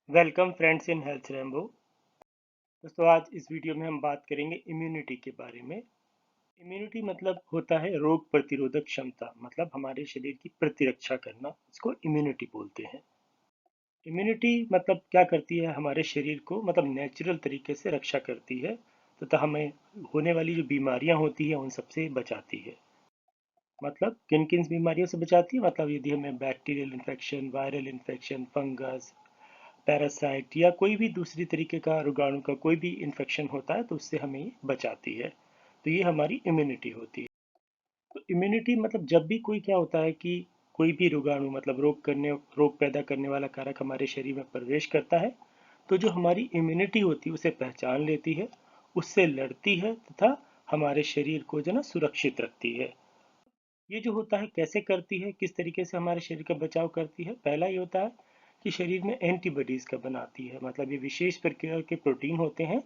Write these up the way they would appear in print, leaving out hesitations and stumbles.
Welcome friends in health Rambo. दोस्तों, आज इस वीडियो में हम बात करेंगे इम्यूनिटी के बारे में। इम्यूनिटी मतलब होता है रोग प्रतिरोधक क्षमता, मतलब हमारे शरीर की प्रतिरक्षा करना, इसको इम्यूनिटी बोलते हैं। इम्यूनिटी मतलब क्या करती है, हमारे शरीर को मतलब नेचुरल तरीके से रक्षा करती है तथा हमें होने वाली जो बीमारियां होती है उन सबसे बचाती है। मतलब किन किन बीमारियों से बचाती है, मतलब यदि हमें bacterial infection, viral infection, fungus, parasite या कोई भी दूसरी तरीके का रोगाणु का कोई भी इन्फेक्शन होता है तो उससे हमें ये बचाती है। तो ये हमारी इम्यूनिटी होती है। तो इम्यूनिटी मतलब जब भी कोई क्या होता है कि कोई भी रोगाणु मतलब रोग पैदा करने वाला कारक हमारे शरीर में प्रवेश करता है, तो जो हमारी इम्यूनिटी होती है उसे पहचान लेती है, उससे लड़ती है तथा हमारे शरीर को जो ना सुरक्षित रखती है। ये जो होता है कैसे करती है, किस तरीके से हमारे शरीर का बचाव करती है। पहला ये होता है कि शरीर में एंटीबॉडीज का बनाती है, मतलब ये विशेष प्रकार के प्रोटीन होते हैं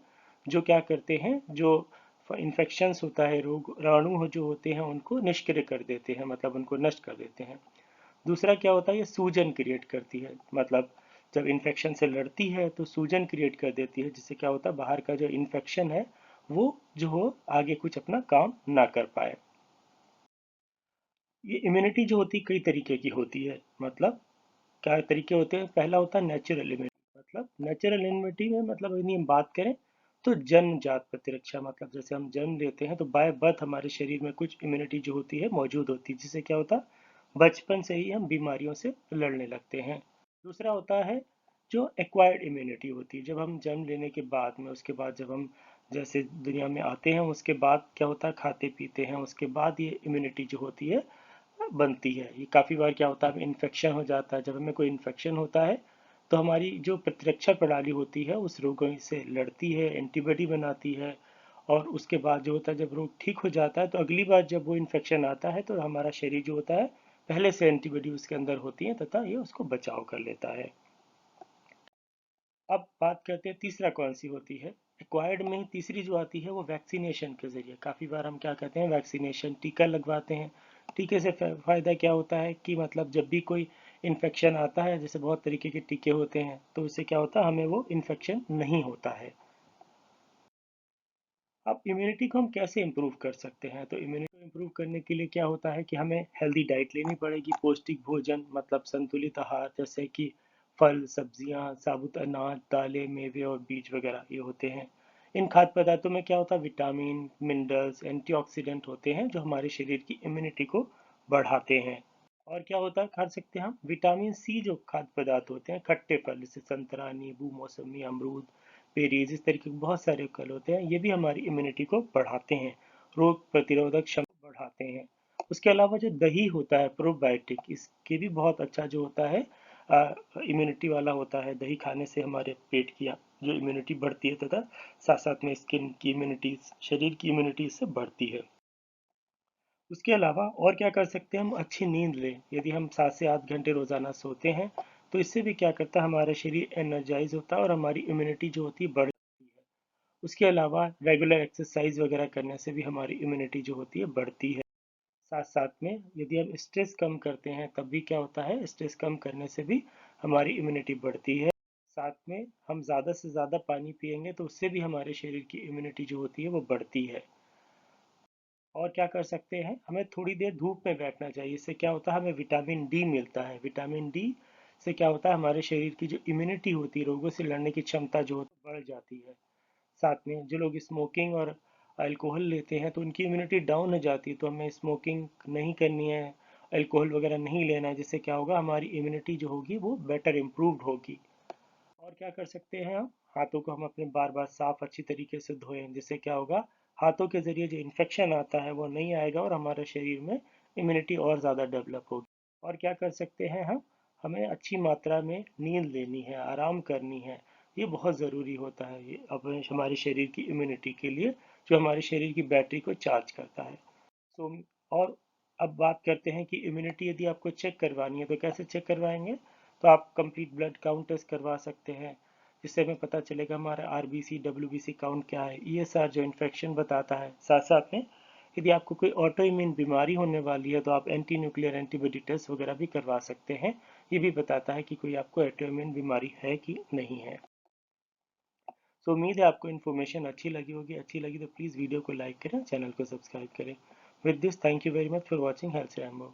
जो क्या करते हैं, जो इन्फेक्शंस होता है, रोगाणु जो होते हैं उनको निष्क्रिय कर देते हैं, मतलब उनको नष्ट कर देते हैं। दूसरा क्या होता है, ये सूजन क्रिएट करती है, मतलब जब इन्फेक्शन से लड़ती है तो सूजन क्रिएट कर देती है, जिससे क्या होता है बाहर का जो इन्फेक्शन है वो जो हो आगे कुछ अपना काम ना कर पाए। ये इम्यूनिटी जो होती है कई तरीके की होती है। मतलब क्या तरीके होते हैं, पहला होता है नेचुरल इम्यूनिटी। मतलब नेचुरल इम्यूनिटी में मतलब यदि हम बात करें तो जन्मजात प्रतिरक्षा, मतलब जैसे हम जन्म लेते हैं तो बाय बर्थ हमारे शरीर में कुछ इम्यूनिटी जो होती है मौजूद होती है, जिससे क्या होता है बचपन से ही हम बीमारियों से लड़ने लगते हैं। दूसरा होता है जो एक्वायर्ड इम्यूनिटी होती है, जब हम जन्म लेने के बाद में, उसके बाद जब हम जैसे दुनिया में आते हैं उसके बाद क्या होता है खाते पीते हैं, उसके बाद ये इम्यूनिटी जो होती है बनती है। ये काफ़ी बार क्या होता है इन्फेक्शन हो जाता है, जब हमें कोई इन्फेक्शन होता है तो हमारी जो प्रतिरक्षा प्रणाली होती है उस रोगों से लड़ती है, एंटीबॉडी बनाती है। और उसके बाद जो होता है जब रोग ठीक हो जाता है तो अगली बार जब वो इन्फेक्शन आता है तो हमारा शरीर जो होता है पहले से एंटीबॉडी उसके अंदर होती है तथा ये उसको बचाव कर लेता है। अब बात करते हैं तीसरा कौन सी होती है। एक्वायर्ड में ही तीसरी जो आती है वो वैक्सीनेशन के जरिए, काफ़ी बार हम क्या कहते हैं वैक्सीनेशन, टीका लगवाते हैं। टीके से फ़ायदा क्या होता है कि मतलब जब भी कोई इन्फेक्शन आता है, जैसे बहुत तरीके के टीके होते हैं, तो उससे क्या होता है हमें वो इन्फेक्शन नहीं होता है। अब इम्यूनिटी को हम कैसे इम्प्रूव कर सकते हैं, तो इम्यूनिटी को इम्प्रूव करने के लिए क्या होता है कि हमें हेल्दी डाइट लेनी पड़ेगी, पौष्टिक भोजन, मतलब संतुलित आहार, जैसे कि फल, सब्जियां, साबुत अनाज, दालें, मेवे और बीज वगैरह ये होते हैं। इन खाद्य पदार्थों में क्या होता है विटामिन, मिनरल्स, एंटीऑक्सीडेंट होते हैं जो हमारे शरीर की इम्यूनिटी को बढ़ाते हैं। और क्या होता है खा सकते हैं हम विटामिन सी, जो खाद्य पदार्थ होते हैं, खट्टे फल जैसे संतरा, नींबू, मौसमी, अमरूद, पेरीज, इस तरीके के बहुत सारे फल होते हैं, ये भी हमारी इम्यूनिटी को बढ़ाते हैं, रोग प्रतिरोधक क्षमता बढ़ाते हैं। उसके अलावा जो दही होता है प्रोबायोटिक, इसके भी बहुत अच्छा जो होता है इम्यूनिटी वाला होता है। दही खाने से हमारे पेट की जो इम्यूनिटी बढ़ती है तथा साथ साथ में स्किन की इम्यूनिटी, शरीर की इम्यूनिटी इससे बढ़ती है। उसके अलावा और क्या कर सकते हैं, हम अच्छी नींद लें। यदि हम 7 से 8 घंटे रोजाना सोते हैं तो इससे भी क्या करता है हमारा शरीर एनर्जाइज होता है और हमारी इम्यूनिटी जो होती है बढ़ जाती है। उसके अलावा रेगुलर एक्सरसाइज वगैरह करने से भी हमारी इम्यूनिटी जो होती है बढ़ती है। साथ साथ में यदि हम स्ट्रेस कम करते हैं तब भी क्या होता है, स्ट्रेस कम करने से भी हमारी इम्यूनिटी बढ़ती है। साथ में हम ज़्यादा से ज़्यादा पानी पिएंगे तो उससे भी हमारे शरीर की इम्यूनिटी जो होती है वो बढ़ती है। और क्या कर सकते हैं, हमें थोड़ी देर धूप में बैठना चाहिए, इससे क्या होता है हमें विटामिन डी मिलता है। विटामिन डी से क्या होता है हमारे शरीर की जो इम्यूनिटी होती है, रोगों से लड़ने की क्षमता जो होती है बढ़ जाती है। साथ में जो लोग स्मोकिंग और अल्कोहल लेते हैं तो उनकी इम्यूनिटी डाउन हो जाती है, तो हमें स्मोकिंग नहीं करनी है, अल्कोहल वगैरह नहीं लेना है, जिससे क्या होगा हमारी इम्यूनिटी जो होगी वो बेटर इम्प्रूव्ड होगी। और क्या कर सकते हैं हम, हाथों को हम अपने बार बार साफ अच्छी तरीके से धोएं, जिससे क्या होगा हाथों के जरिए जो इन्फेक्शन आता है वो नहीं आएगा और हमारे शरीर में इम्यूनिटी और ज़्यादा डेवलप होगी। और क्या कर सकते हैं हम, हमें अच्छी मात्रा में नींद लेनी है, आराम करनी है। ये बहुत ज़रूरी होता है, ये अपने हमारे शरीर की इम्यूनिटी के लिए, जो हमारे शरीर की बैटरी को चार्ज करता है। सो और अब बात करते हैं कि इम्यूनिटी यदि आपको चेक करवानी है तो कैसे चेक करवाएंगे। तो आप कंप्लीट ब्लड काउंट टेस्ट करवा सकते हैं, जिससे हमें पता चलेगा हमारा आरबीसी डब्ल्यूबीसी काउंट क्या है। ईएसआर जो इन्फेक्शन बताता है, साथ साथ में यदि आपको कोई ऑटो इम्यून बीमारी होने वाली है तो आप एंटी न्यूक्लियर एंटीबॉडी टेस्ट वगैरह भी करवा सकते हैं। ये भी बताता है कि कोई आपको ऑटो इम्यून बीमारी है कि नहीं है। सो उम्मीद है आपको इन्फॉर्मेशन अच्छी लगी होगी। अच्छी लगी तो प्लीज़ वीडियो को लाइक करें, चैनल को सब्सक्राइब करें। With this, thank you very much for watching health Rambo.